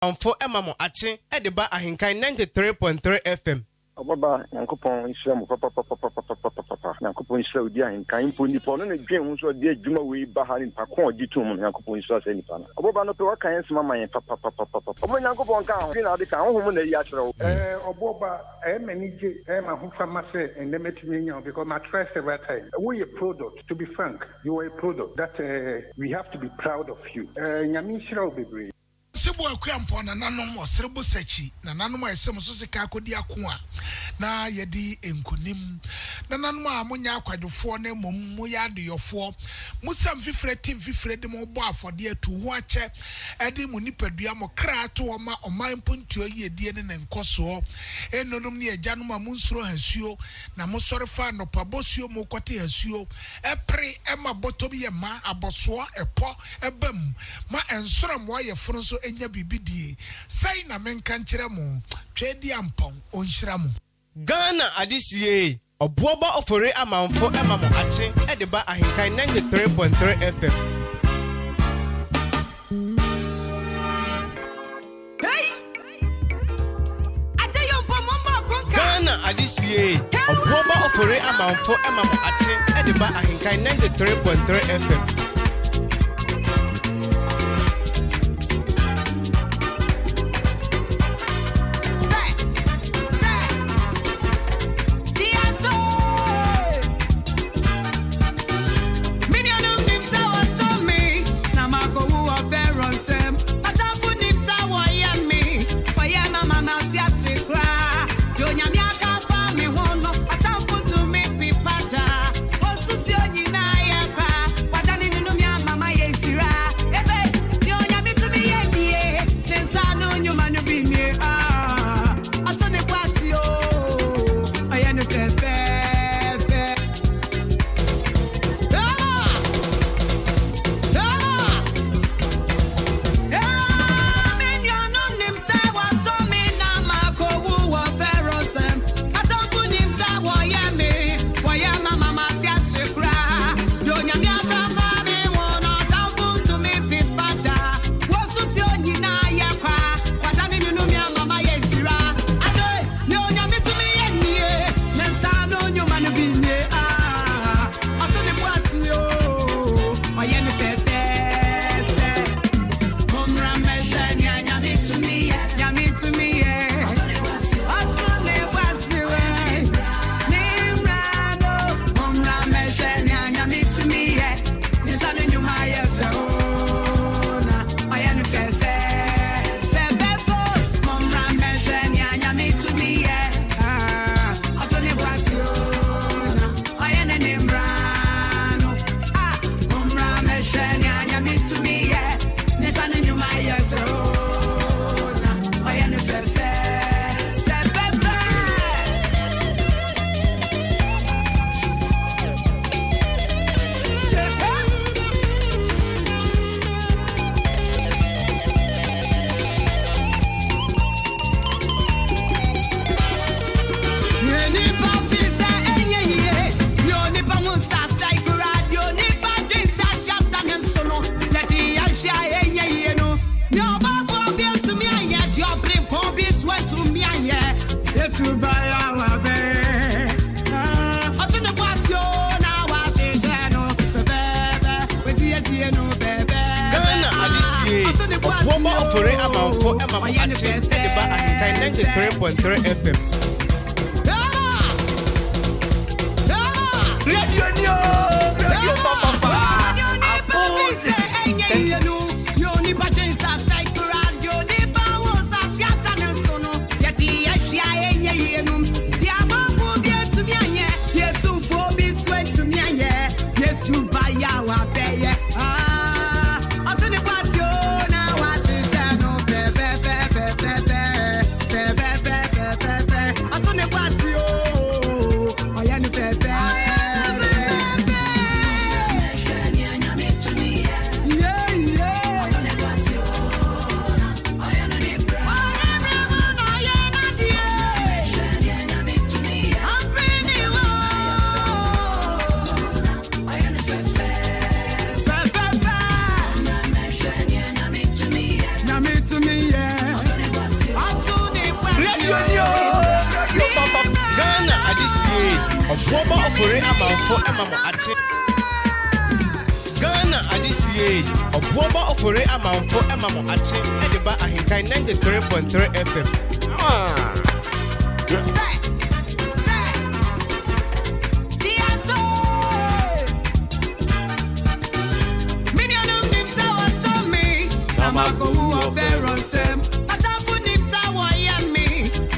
Amanfo Emamo Ache Ediba AHENKAN933FM. Obuoba Yankopon Islam papa Yankopon Islam di AHENKAN imponi po no na dwen ho so de adwuma we ba ha ni pakon ogitum Yankopon Islam se nipa na Obuoba no pe wa kan sema man papa omo Yankopon kan ho na de kan ho na yi a kire wo Obuoba manage ma ho fama se endemetimi nya because my trust every time we a product to be frank you are a product that we have to be proud of you nyame shira obebre Sebo akwampo na nanom osrebo sachi na nanom ayesem so sika akodi akoa na yedi enkonim na nanom a munya akwadefo na mom ya adeyofo musam fifre tim fifre de mo bo afode atu ho ache ede mu nipadua mo kra to oma oman pontuo yedie ne nkoso enonom ne ajanom a munsuro hasuo na musore fa no pabosuo mo kote hasuo epre ema botom ye ma aboso epo ebam ma ensoro mo ayeforo so enya bibidie sai na menka nkyere mo twedi ampon onhyira mo Ghana adisie Obuoba Ofori Amanfo Emamo Ache Ediba AHENKAN933FM. Ghana adisie Obuoba Ofori Amanfo Emamo Ache Ediba AHENKAN933FM. Obuoba Ofori Amanfo Emamo Ache Ediba AHENKAN933FM. Radio Papa. Obuoba Ofori Amanfo emamo ate Ghana adisiye Obuoba Ofori Amanfo emamo ate ediba AHENKAN933FM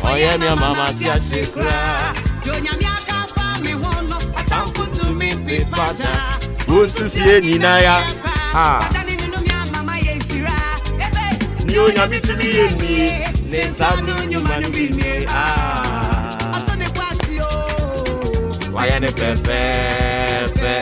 Oye mi mama si asekra to me pipata Ususie ninaya Ni onyami to me eni Nesanu nyumanu bine Waya ne pepe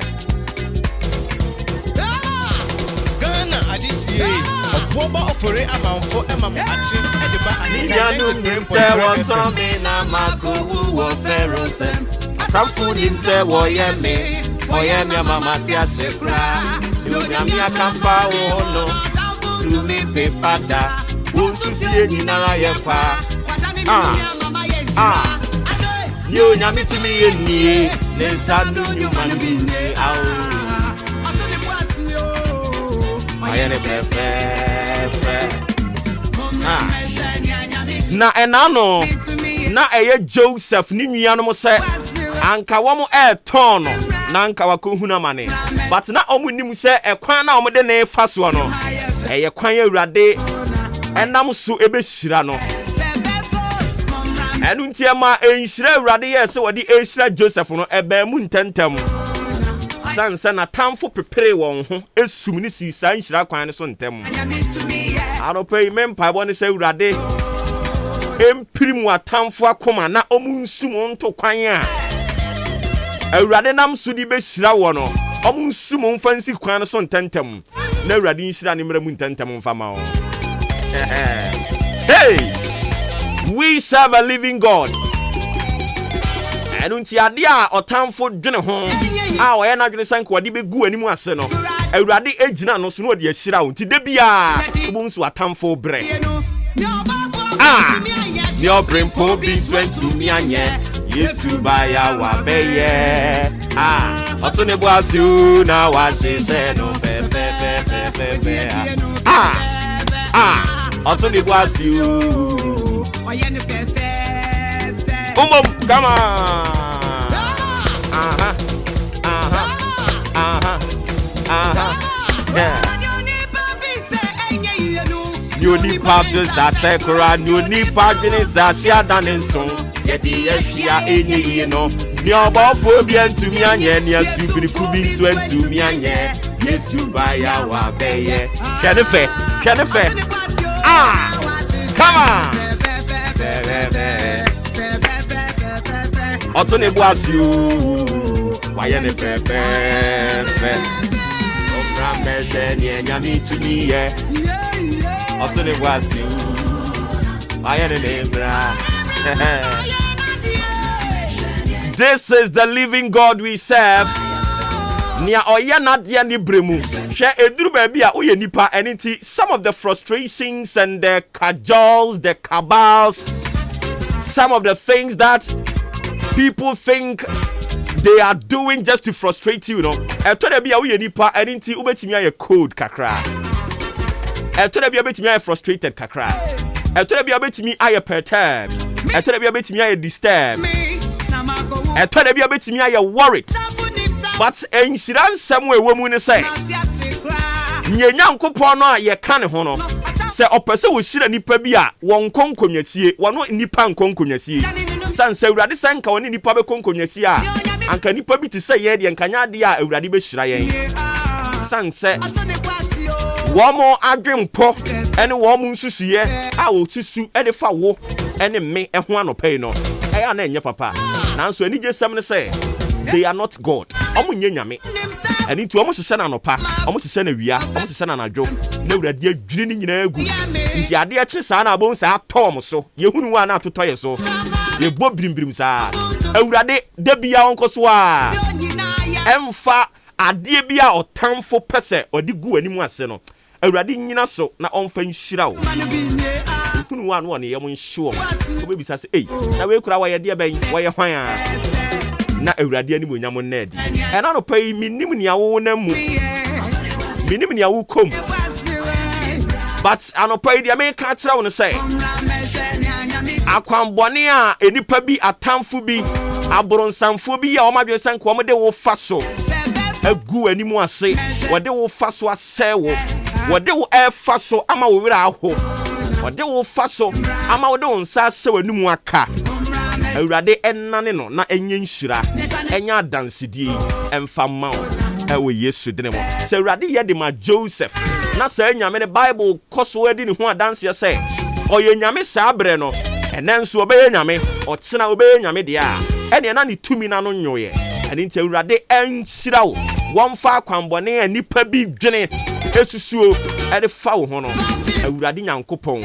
Ghana adisiye Obuoba Ofori Amanfo emamo ate ediba AHENKAN933FM na makowu wo ferosem Atamfunim se wo yeme Oye mi mama si asekra Yonyami akampa wono Tumi pepata Ususie ninara yefa Yonyami tumi yeni Nesanu nyumanu bine Ayene pepe Na enano na eye Joseph ni nuanom se anka womo tono na anka wakohuna mane but na omunim se ekwan na omde ne fa so no eye kwan awurade enam so ebehira no enu ntiema enhira awurade yes wodi ehira Joseph no eba mu ntentem sansa na tamfo prepare won ho esum ni si san nhira kwan ne so ntem arope mempa bo ne se awurade empirim watamfo akoma na omunsum onto kwan a awurade nam so di behira wo no omunsum mfansi kwan no so ntentem na awurade nhira ne mra mu ntentem mfama wo hey we serve a living God enunti ade a otamfo dwene ho a oye na dwene sanko ade begu animu ase no awurade ejina no so no de ahira wo nti de bia obunsu atamfo bre your brain po be went to me anye Yesu baya wa beye otune boasu na wa se no pe otune boasu oye ne pe come on yeah You need purpose as a Quran, you need purpose as a danson. Yet the Asia any no. Your phobia to me and yes, you be proving sweat to me and yes, you buy our bay. Can it fair? Come on. Otone was you. Why any pepe? Oh, Yami to me, yeah. Otone was you. I had a name. This is the living God we serve. Nia oya na dia ni bremu. She eduru baby a oye nipa eniti. Some of the frustrations and the cajoles, the cabals, some of the things that people think they are doing just to frustrate you, Today be a oye nipa eniti ubetimi aye code kakra. Today be a betimi aye frustrated kakra. Today be a betimi aye perturbed. Today be a betimi aye disturbed. Today be a betimi aye worried. But enhira somewhere we mu ne say nye nyankopon no a ye ka ne ho no se opese wo hira nipa bi a won konkonyasie wono nipa nkonkonyasie sanse awurade sanka woni nipa be konkonyasie a anka nipa bi ti se ye de nkanya de a awurade be hira yen sanse womo adwempo ene womo nsusuye a wo susu e de fa wo ene me e ho anopai no e ya na enye papa nanso ani jesam ne say they are not God. Omo nyanyame. Eni tu omo hye na nopa, omo hye na wia, omo hye na nadwo. Na urade adwiri ni nyina agu. Nti ade a che saa na abon saa tom so. Ye hunu wa na atoto ye so. Ye bo birimbirim saa. Urade da bia onkoso a. Emfa ade bia otamfo pese odi gu animu ase no. Urade nyina so na onfa nhira wo. Hunu wa no ne ye mo nhye wo. Obebisa se na we kura wa ye de ben, wa ye hwan a. na awurade ani monyam ned ɛna no pay minim nia wo na mu minim nia wo kom but anopa dia me ka kira wo no say akwambɔne a enipa bi atamfo bi aboronsamfo bi a ɔmadwe sanko ɔmde wo fa so agu animu ase wɔde wo fa so asɛ wo wɔde wo ɛfa so ama wo wira aho wɔde wo fa so ama wo de wo nsa asɛ w'animu aka awurade ɛnane no na ɛnyɛ nhyira ɛnya adansedie ɛmfa ma wo ɛwɔ Yesu dine mo sɛ awurade yɛ de ma Joseph na sɛ nyame ne Bible kɔso adi ne ho adanse sɛ ɔyɛ nyame saa brɛ no ɛnɛ nso ɔbɛyɛ nyame ɔtena ɔbɛyɛ nyame deɛ a ɛne na ne tumi na no nyoyɛ ɛne nti awurade ɛnhyira wo wɔmfa akwambɔne a nipa bi dwene esusuo ɛde fa wo ho no awurade nyankopɔn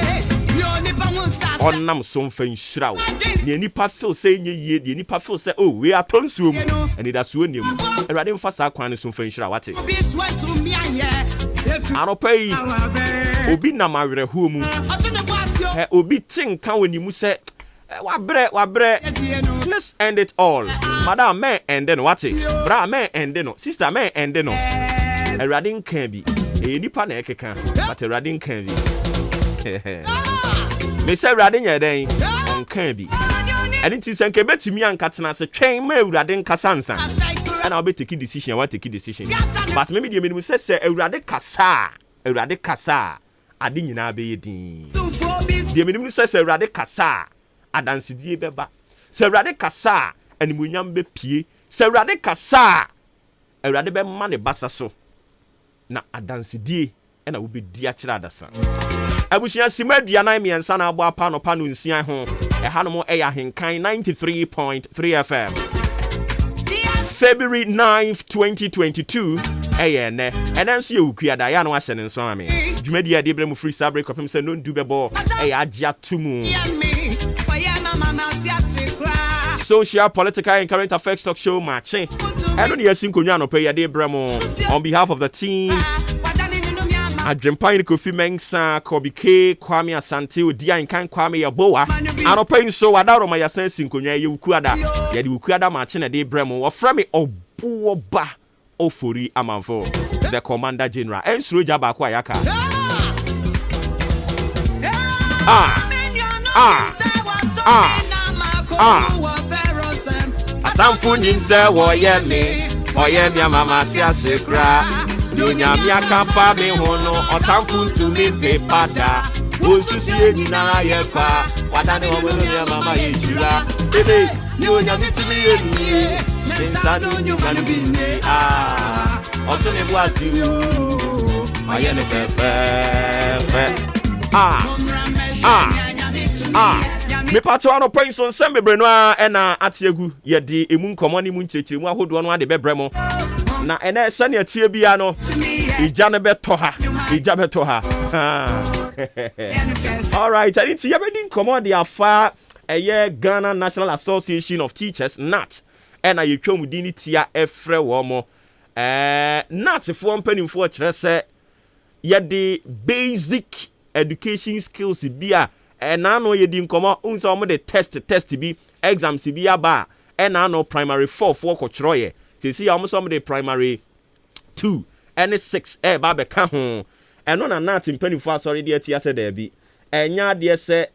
ɔnam so mfa nhyira wo ne nipa feel sɛ nye yie ne nipa feel sɛ oh we atonsuo mu ɛne da so oniam awurade mfa saa kwan ne so mfa nhyira wate anopa yi obi nam awerɛhoɔ mu obi tinka wɔ nimu sɛ wabrɛ let's end it all madam men end no wate bra men end no sister men end no awurade nka bi nipa na ɛkeka but awurade nka bi me say awurade nyɛ den nka bi ɛne nti sɛ nka betumi anka tena sɛ twɛn ma awurade nka sansan ɛna obi take decision wa take decision but me deɛ me sɛ awurade kasa ade nyinaa bɛyɛ din deɛ me sɛ awurade kasa adansedie bɛba sɛ awurade kasa animuonyam bɛpie sɛ awurade kasa awurade bɛma ne basa so na adansedie ɛna wobɛdi akyerɛ adasa abusua sima aduanan miɛnsa na abɔ apa no pa no nsia ho ɛha no mo ɛyɛ ahenkan 93.3 FM February 9th 2022 ɛyɛ nɛ ɛnɛ nso yɛ ukuada yɛ no ahyɛ ne nso ame dwumadi a de brɛ mu free sabre kɔfem sɛ no ndu bɛbɔ ɛyɛ agya to mu social, political, and current affairs talk show Maakye. I don't hear Sinkonya no pay a day bremo on behalf of the team. Adrempine Kofi Mensah, Kobe K, Kwame Asante, Dia and Kan Kwame Yaboa. I don't pay so I don't my sense Sinkonya Ukuada. Yet Ukuada Maakye a day bremo or from me Obuoba Ofori Amanfo, the Commander General. And Sroja Bakwayaka. Atamfu nyinse woye mi mama si asekra dunya mi akapa mi hono otamfu ntumi pe pada osusi nyina ye fa wadane wo mi mama yeshira ebe dunya mi timi ye sensanu nyuma no bi ni otune buasi aye ne fefe me pato ano point so nsem bebre no a na atiegu ye de emu nkomo ne mu nchechemu ahodo no ade bebre mo na ene sane atie bia no ija ne beto ha all right I need to be nkomo de afa eye Ghana National Association of Teachers NAT ena ye twam di ni tia efre wo mo NAT fo mpanimfo kire se ye de basic education skills bia no ye di nkomo unsa omo de test bi exams bi aba no primary 4 ko kyroye sisi ya omo so de primary 2 and 6 ba be ka ho eno na nat mpanifo asori de atia se da bi enya de se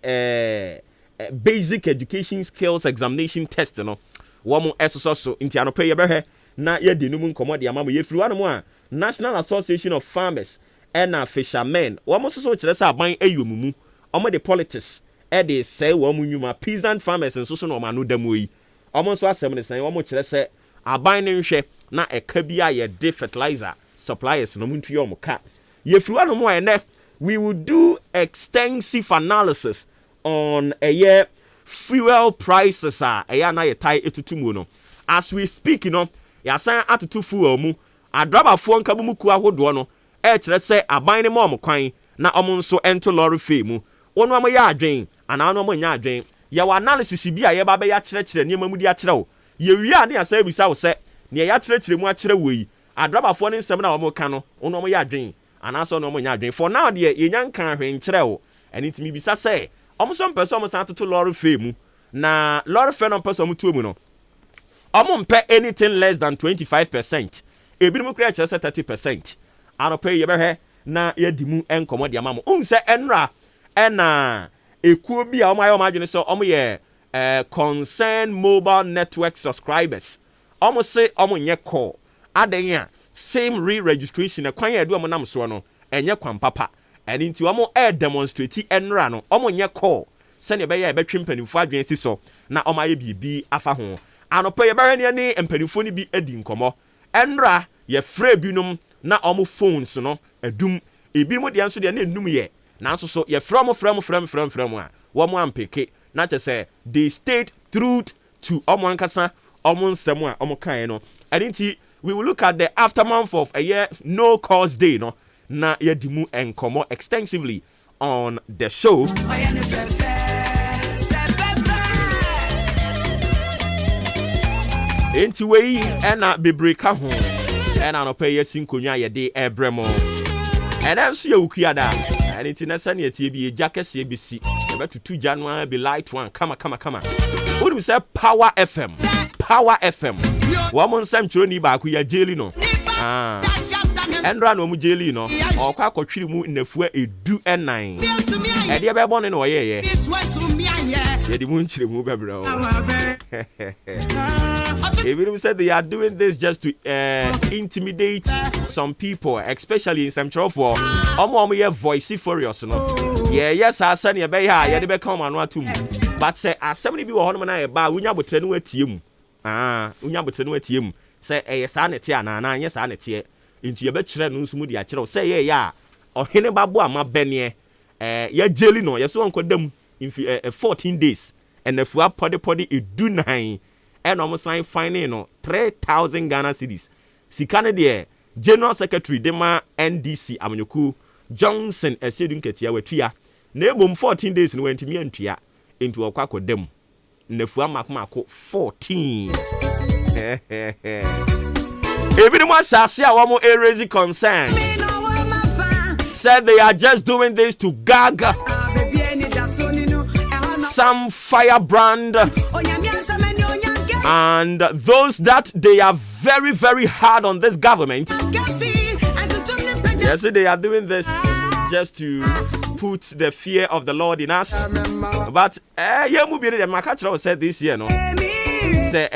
basic education skills examination test no wo mo so nti anope ye behwe na ye di num nkomo de amamo ye firi wanu a National Association of Farmers and Fishermen wo mo so kire se aban ayomumu omo de politics de say wo mu nyuma peasant farmers nso so no ma no damo yi omo nso asem ne san wo mo kire se aban ne nhwe na eka bi a ye de fertilizer suppliers no mu ntu yo mo ka ye friwa no mo ene we will do extensive analysis on a fuel prices na ye tai etutu mu no as we speak no ya san atutu fuel mu adrabafo nka mu ku ahodo no kire se aban ne mo kwan na omo nso ento lorry fee mu ono am ya adwen ana no am nya adwen ya wa analysis bi a ye ba be ya kire niam mu di a kire wo ye wi a ne asa bisa wo se ne ya kire mu a kire wo yi adrabafo ne nsem na wo ka no ono am ya adwen ana so no am nya adwen for now de ye nya nkan hwe nkire wo eni timi bisa se omo so mpeso omo san toto lorry fee mu na lorry fee no mpeso mu tuo mu no Omumpe anything less than 25%. Ebinom kura kyerɛ sɛ 30%. Anɔpɛ yɛbɛhwɛ na yɛdimu enkomo de amamo. Unse enra ena ekuo bi a ɔmayɛ ɔmadwene sɛ ɔmo yɛ concerned mobile network subscribers. Ɔmo se ɔmo nyɛ call. Adan a same re-registration kwan yɛ do ɔmo nam so no enye kwan papa. Ɛni nti ɔmo demonstrate enra no ɔmo nyɛ call. Sɛnea ɛbɛyɛ ɛbɛtwe mpanimfo adwene si so na ɔmo ayɛ biribi afa ho. Anɔpɛ yɛbɛhwɛ ne mpanimfo no bi adi nkɔmɔ. Enra yɛfrɛ binom na ɔmo phones no adum. Ebinom deɛ nso deɛ na enum yɛ. Nanso so yɛfrɛ mo a wɔmo ampeke na kyɛ sɛ they stayed true to ɔmo ankasa ɔmo nsɛm a ɔmo kae no. Ɛno nti we will look at the aftermath of a year no cause day no na yɛdi mu nkɔmɔ extensively on the show. Enti wei ɛna bebree ka ho ɛna anɔpɛ yɛsi nkonnwa yɛde ɛbrɛ mo ɛna nso yɛ wukiada ɛna nti na sɛnea tie bi yɛgya kɛseɛ bi si yɛbɛtutu gya no a bi light one kama wonim sɛ Power FM wɔn mo nsɛm kyerɛni baako yɛ jeli no ɛndra na ɔmo jeli no ɔkɔ akɔtwiri mu nnafua 29 ɛdeɛ bɛbɔ ne na ɔyɛyɛ yɛde mu nkyerɛ mu bɛbrɛ o. Ebinom said they are doing this just to intimidate some people, especially in some trouble. Omo ye voice furious no. Yeah, yes, I said ye be ya, ye de be come anu atum. But say asem ni bi wo hono na e ba, unya botre no atie mu. Unya botre no atie mu. Say eh sa na tie ana na anye sa na tie. Ntu ye be kire no nsu mu de a kire. Say ye ya, ohene babo ama bene ye jeli no, ye so onkodam in 14 days. And if we are podi do 9 and almost sign finding no 3,000 Ghana cedis. Sikane de General Secretary Dema NDC Amanyuku Johnson esedun ketia wetua. Na ebom 14 days no went me antua into okwako dem. Nefua makmako 14. Even one sase a womo raise concern. Said they are just doing this to gag some firebrand and those that they are very, very hard on this government. Yes, they are doing this just to put the fear of the Lord in us. But yeah, the Maakye said this year, no. Say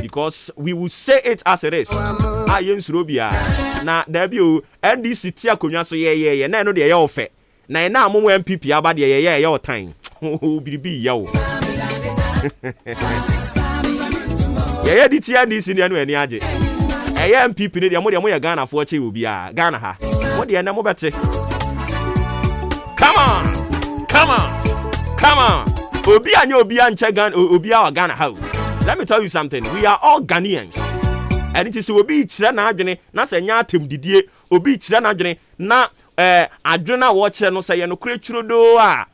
because we will say it as it is. Na debut NDC tia konwa so yeah na no de ya ofe. Na na mo MPP aba de ye your time. Biribi ya o. Yeah di tia NDC ne no ani age. MPP ne de mo ya Ghana fo che obi a Ghana ha. Mo de na mo bete. Come on. Obi anya obi anche Ghana obi a Ghana ha. Let me tell you something. We are all Ghanaians. And it is obi chira na adwene na se nya atem didie obi chira na adwene na adwena wo kire no se ye no kure churodo a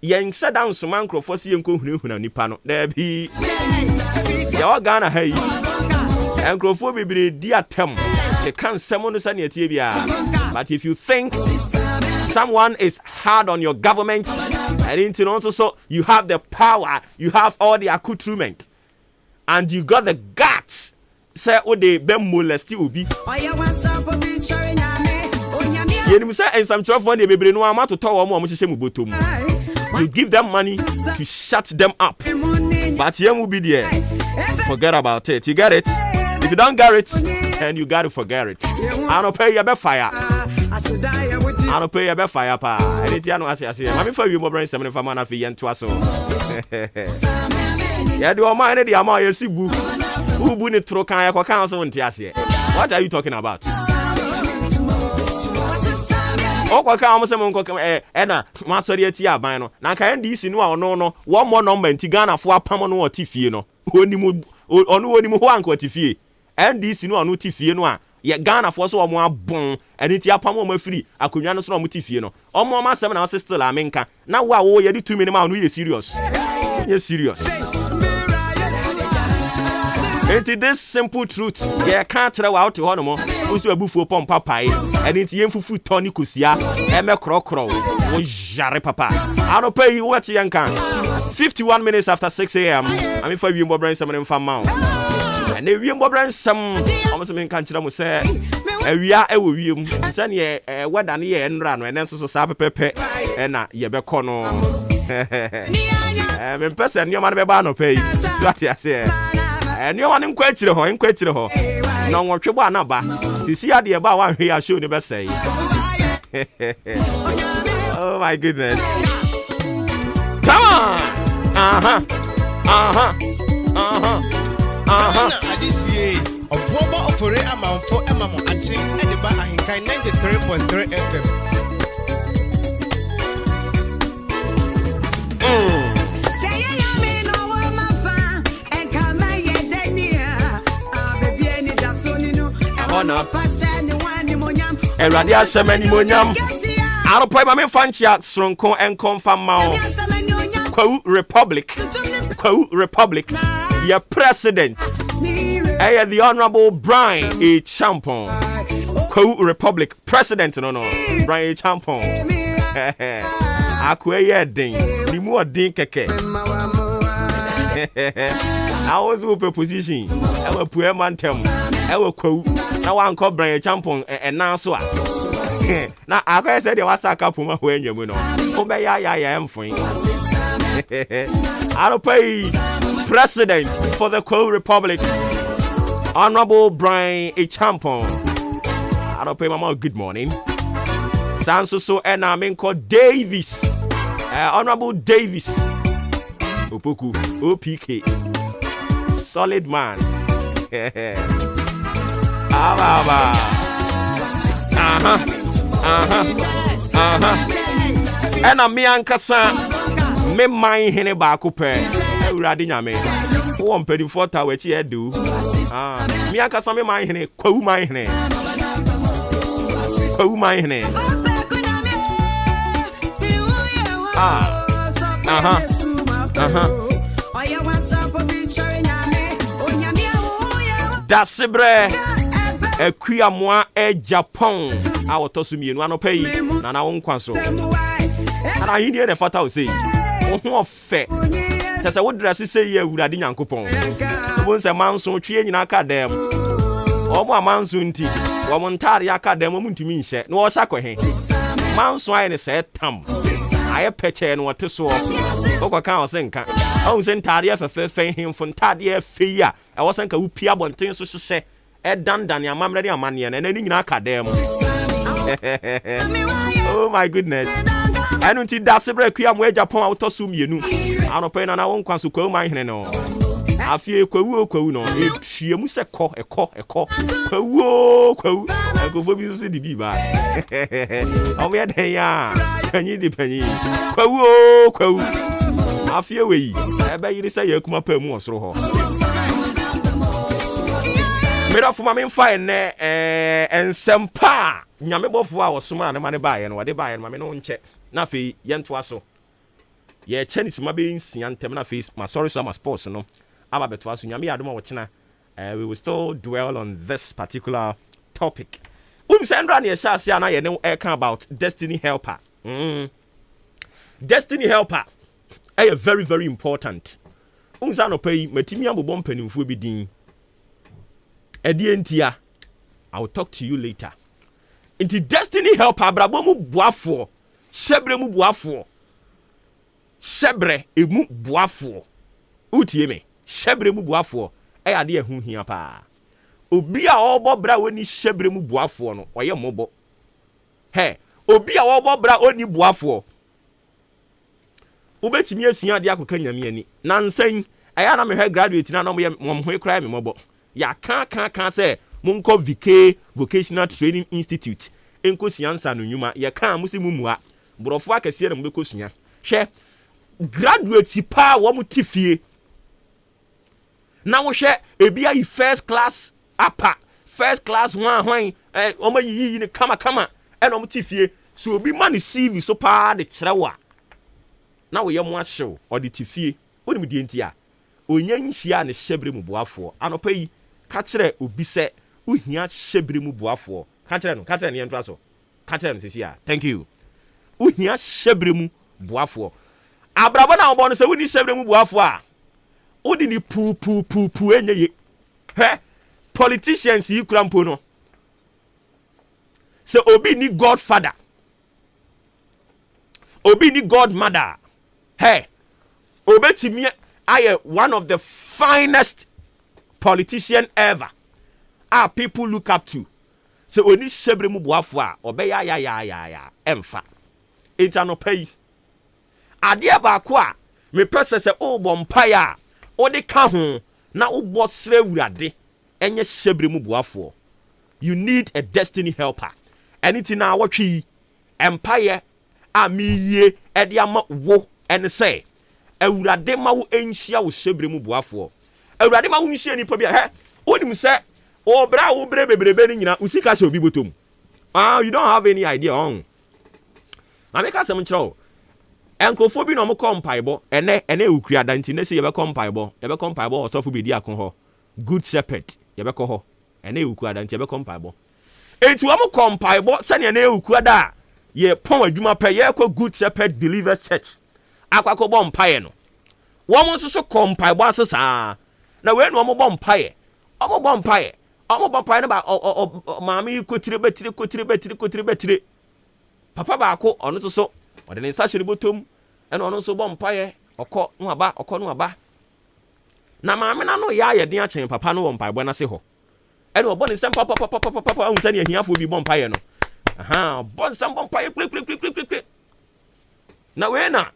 yen sada nsoma nkrofo se yenko hunahuna nipa no da bi ya wa Ghana ha yi nkrofo bibire di atem te kan semo no sane atie bia. But if you think someone is hard on your government and into also so you have the power, you have all the accoutrement and you got the guts say o de be molesti obi yenim say ensam trofo de bebre no amato to wo mo hyehyɛ mu botom. You give them money to shut them up, but you will be there. Forget about it. You get it? If you don't get it, and you got to forget it. I don't pay your fire. I don't pay your fire pa. Anything I say. Mami for you more brain 75 man afi yen twaso. Yeah, do mind the amount you see bu. Ubu ni tro kan ya kan so nti ase. What are you talking about? Okwa ka am se mo nko na masori ati aban no. Na kan NDC no a ono no one more number nti Ghana fo apam no otifie no. Onimu ho anko otifie. NDC no anu tifie no a ye Ghana fo so omo abon eni ti apam omo afiri akonwa no so omo tifie no. Omo ma asem na still amenka. Na wo ye di 2 minutes ma no ye serious. Ye serious. Into this simple truth, yeah, can't tell out to one more. usu abufuo pompa pai eni nti yemfufu toni kosia eme krokro wo jare papa anopa yi what yankan 51 minutes after 6 a.m. I mean for you mo brand some fa ma and we mo brand some almost me kan kira mo say awia e wo wiem se ne weda ne ye nra no enso so sa pepepe e na ye be kɔ no me pese ne ma ne be ba no pay so atia se ne ma ne nkwa akire ho na nwotwe bo anaba sisi ade ba wa hwe ya show ne be say oh my goodness come on Adisiye Obuoba Ofori Amanfo emamo ati ediba AHENKAN933FM Eradi asemani monyam aropa ba me fanchia sronko enkonfa mao Kwawu Republic your president the Honorable Brian A. Champon Kwawu Republic president no Brian A. Champon akweye den limu odin keke I was up a position I will put a man tem I will quote now one call Brian Champon and now so now I said there was a couple of when you know obey ya am fine I don't pay president for the Kwawu Republic Honorable Brian A. Champon I don't pay mama good morning Sanso and I mean called Davis Honorable Davis Opoku OPK solid man and a me ankasa me mine hene baako pe urade nyame wo mpedi 4 we chi edu me ankasa me mine hene Kwawu mine hene Dasebre Ekuamwa Japan awotosu mienu anopai na na wonkwanso ana hini e fata o sei wo ofe tese wo dress sei ya urade nyankopon wo nse manso twie nyina aka dem omo amanso nti wo montare aka dem mo ntimi nhye na wo sakọ he manso aye ne se tam aye peche no wote so okwa kan o senka o nse ntare afefe hemfo ntade afei a e wo senka wo pia bonten so hye e dandan amamre de amane na ni nyina aka dem oh my goodness enu nti Dasebre Ekuamwa Japan autosum mienu anope na wonkwanso Kwawu man hene no afie Kwawu no ethiemu se ekọ Kwawu akofo bi so di bi ba omo ye den ya panyi di panyi Kwawu afie we ebe yiri se yakuma pa mu osoro ho mera fuma me mfa ene ensempa nyame bofo a wosoma na mane baaye no wade baaye no mame no nche na fe yento aso ye chinese mabe nsia ntem na fe ma sorry so ma sports no aba beto aso nyame adoma wo chena we will still dwell on this particular topic sendra na ye sha ase na ye ne can about destiny helper destiny helper very very important unsa no pay matimi abobom panimfo bi din Edientia, I will talk to you later. Into destiny helper, Brabomu Boafo, Sebre mu Boafo, Sebre emu Boafo. Utieme, Sebre mu Boafo, ade hu hia pa. Obi a obo bra woni Sebre mu Boafo no, oye mobo. He, obi a obo bra oni Boafo. Ubetimi asua ade akoka nyame ani. Nansan, aya na me hwe graduate na no mo hwe kra me mobo. Ya kan say munko VK Vocational Training Institute enko siansa no nyuma ya kan musimumua brofo akese na mbeko sunya hwe graduate pa wo mutifie na wo hwe ebi ayi first class apa first class hwan o ma yiyi ni kama e no mutifie so obi ma ni CV so pa de kirewa na wo ye mo ahyew o de tifie oni mu die ntia onye nhia ne Sebre mu boafo anopa yi ka kire obi se uhia shebre mu boafo ka kire no yento aso ka kire no sisi a thank you uhia shebre mu boafo abrabo na obo no se woni shebre mu boafo a odi ni pu enye he politicians yi krampo no se obi ni godfather obi ni godmother hey obetimi aye one of the finest politician ever people look up to so oni shebre mu boafo a obeya emfa intano pay ade baako a me pese se o bompa ya o de ka ho na wo bo sre wurade enye shebre mu boafo. You need a destiny helper. Anything na watwi empire a miye e de ama wo ene say awurade ma wo enhia wo shebre mu boafo. Awurade ma wo nhia ni pa bia he onim se obra wo bre bebrebe ni nyina usika se obi botom. You don't have any idea on. Na make asem nkyerɛ enkofo bi no mo kompaibo ene ukua danti na se ye be kompaibo osofo be di akon ho good shepherd ye be ko ho ene ukua danti ye be kompaibo enti wo mo kompaibo se ne ukua da ye pon adwuma pɛ ye ko good shepherd believers church akwakɔ bɔ mpae no wo mo nso so kompaibo asesa na we no mo bɔ mpae no ba maami kotire betire papa baako ono so ɔde ne nsa hyere botom ɛna ɔno nso bɔ mpae ɔkɔ no aba na maame na no ya yɛ den akyɛn papa no wɔ mpaebɔ na se hɔ ɛna ɔbɔ ne nsɛm papa ahun sɛ ne ahiafo bi bɔ mpae no bɔ nsɛm bɔ mpae kle na we na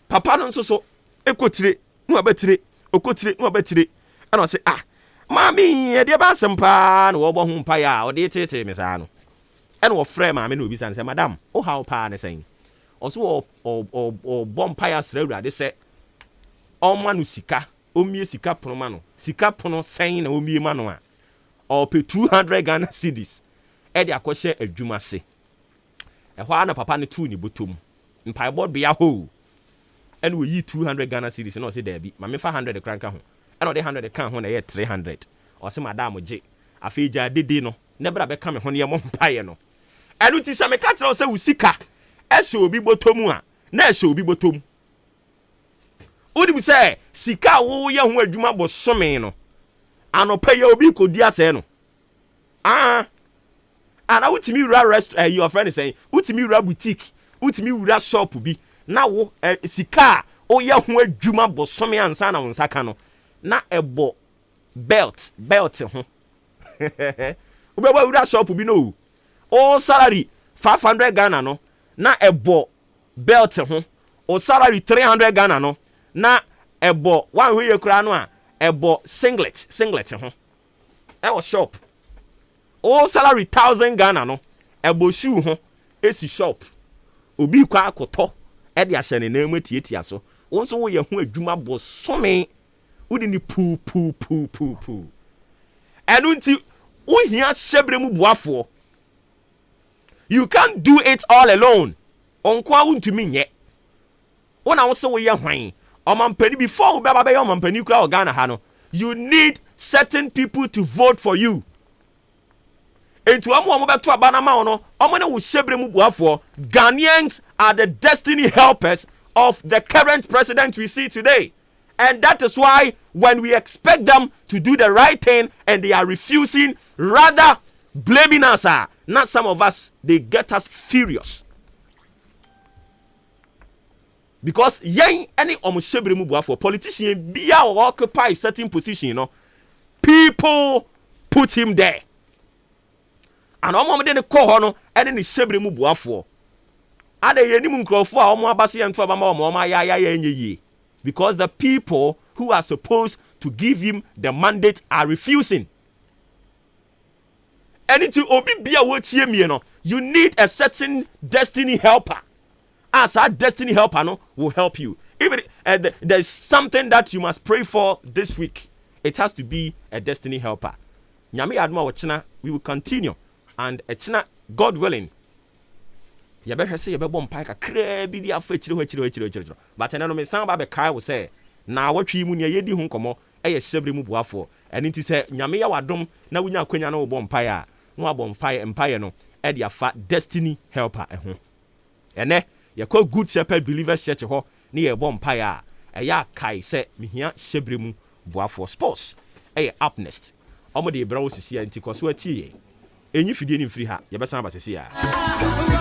papa no nso so ekotire no abatire okotire no abatire ɛna ɔse maame yɛ de ba asɛm pa na wɔbɔ ho mpae a ɔde tete me saa no ɛna wɔfrɛ maame na obi san sɛ madam o how pa ne sɛn ɔso o bompire asra awurade sɛ ɔma no sika omie sika pono no sika pono sɛn na omie ma no a ɔpɛ 200 Ghana cedis ɛde akɔhyɛ adwuma se ɛhɔ ana papa ne tu ne botom mpaebɔ bea ho ɛna oyi 200 Ghana cedis na ɔse daabi ma me fa 100 kranka ho ɛna ɔde 100 kan ho na ɛyɛ 300 ɔse madam gye afei gya dede no ne bra bɛka me ho ne yɛ mo mpae no ɛnu ti sɛ me ka kyerɛ sɛ wo sika ɛhyɛ obi botom a na ɛhyɛ obi botom wonim sɛ sika wo yɛ ho adwuma bɔ some no anɔpɛ yɛ obi kodi asɛ no ana wotimi wura your friend is saying wotimi wura boutique wotimi wura shop bi na wo sika wo yɛ ho adwuma bɔ some ansa na wo nsaka no na ɛbɔ belt ho wobɛbɔ wura shop bi no o salary 500 Ghana no na ebo belt ho o salary 300 Ghana no na ebo wan ho ye kura no a ebo singlet ho e shop o salary 1000 Ghana no ebo shoe ho esi shop obi kwa akoto e de ahye ne na mu tietia so wo nso wo ye ho adwuma bo some wo di ni pu enu nti wo hia hyebre mu boafo. You can't do it all alone. Onkwa wuntumi nye. Wona wo se wo ye hwan. Omampani before wo baba be ye omampani kura o Ghana ha no. You need certain people to vote for you. Entu omo beto aba na ma no, omo ne wo hyebre mu boafo. Ghanaians are the destiny helpers of the current president we see today. And that is why when we expect them to do the right thing and they are refusing, rather blaming us, not some of us, they get us furious. Because any omushebre mu boafo politician bia occupy certain position, you know, people put him there. And omo de ne ko no ene ne shebre mu boafo. Ade ye ni mu nkrofo a omo abase ento aba ma omo ya enye. Because the people who are supposed to give him the mandate are refusing. Anything obi bia wo tie me no, you need a certain destiny helper. As our destiny helper no will help you. Even there's something that you must pray for this week. It has to be a destiny helper. Nyame adma wo we will continue, and echina God willing. Ya be hwese ya be bom pai kakra bi di afa chire but ene no me san ba be kai wo say na watwi mu ne ye di hu nkomo eye hyebre mu boafo ɛno nti sɛ nyame yɛ wadom na wonya akwanya no wobɔ mpaeɛ a na wabɔ mpaeɛ no ɛde afa destiny helper ɛho ɛnɛ yɛkɔ good shepherd believers church hɔ ne yɛbɔ mpaeɛ a ɛyɛ akae sɛ mehia hyɛbrɛ mu boafoɔ sports ɛyɛ up next ɔmo de brɛ wo sisi nti kɔ so atie ɛnyi fidie ne mfiri ha yɛbɛsan aba sisi a